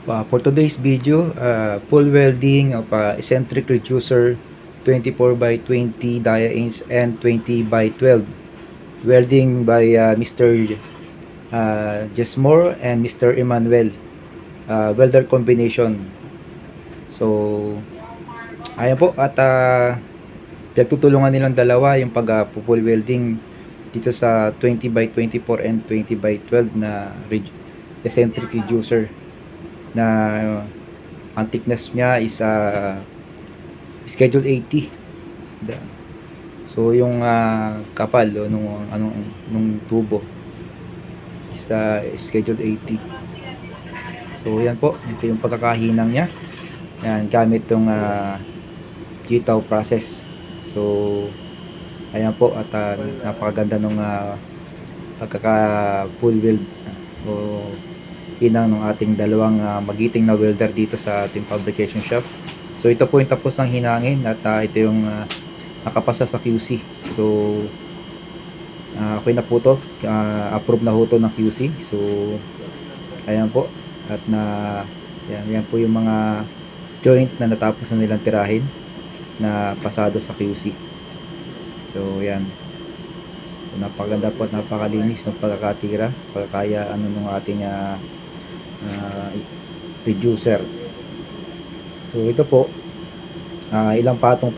For today's video, full welding of eccentric reducer 24 by 20 dia inch and 20 by 12. Welding by Mr. Jesmore and Mr. Emmanuel. Welder combination. So, ayan po. At pinagtutulungan nilang dalawa yung pag-full welding dito sa 20 by 24 and 20 by 12 na eccentric reducer na ang thickness niya is schedule 80. So yung kapal nung tubo is schedule 80. So yan po, ito yung pagkakahinang niya. Yan, gamit tong G-Tau process. So ayan po, at napakaganda nung pagkaka full weld o hinang ng ating dalawang magiting na welder dito sa ating fabrication shop. So ito po yung tapos ng hinangin at ito yung nakapasa sa QC. So okay na po to, approve na ho to ng QC. So ayan po, at yan po yung mga joint na natapos na nilang tirahin na pasado sa QC. So yan, so, napakaganda po at napakalinis ng pagkakatira, pagkakaya ng ating reducer. So ito po, ilang patong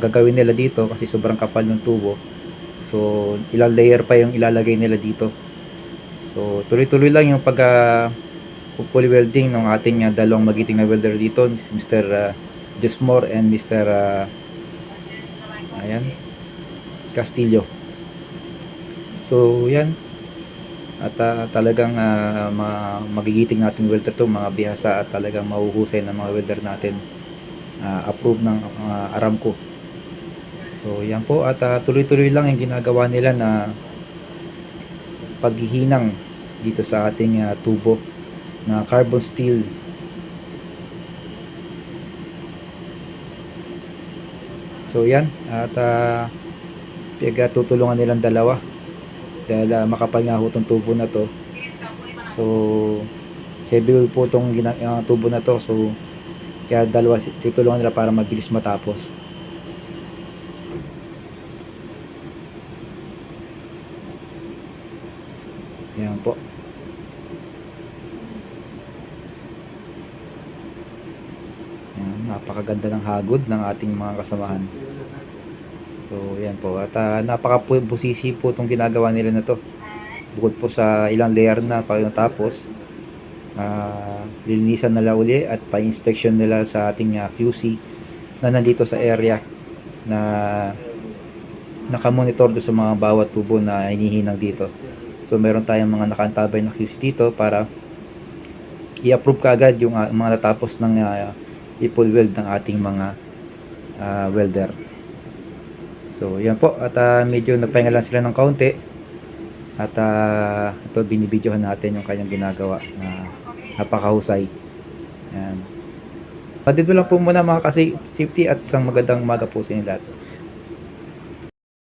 gagawin nila dito kasi sobrang kapal ng tubo. So ilang layer pa yung ilalagay nila dito. So tuloy-tuloy lang yung full welding ng ating dalawang magiting na welder dito, Mr. Jesmore and Mr. Castillo. So yan, at talagang magigiting natin welder to, mga bihasa, at talagang mahuhusay ng mga welder natin, approve ng Aramco. So yan po, at tuloy-tuloy lang yung ginagawa nila na paghihinang dito sa ating tubo na carbon steel. So yan, at tutulungan nilang dalawa dahil makapal nga ho itong tubo na to. So heavy wheel po itong tubo na to, so kaya dalawa tutulungan nila para mabilis matapos. Yan po. Yan, napakaganda ng hagod ng ating mga kasamahan. So yan po, at napaka-busisi po itong ginagawa nila na to. Bukod po sa ilang layer na pagkatapos, lilinisan nila uli at pa-inspection nila sa ating QC na nandito sa area na nakamonitor do sa mga bawat tubo na hinihinang dito. So meron tayong mga nakaantabay na QC dito para i-approve kaagad yung mga natapos ng i-full weld ng ating mga welder. So yan po, at medyo nagpahinga lang sila ng kaunti, at ito binibidyohan natin yung kanyang ginagawa, napakahusay. Yan. Dito lang po muna mga kasi safety, at isang magandang umaga po sa inyo lahat.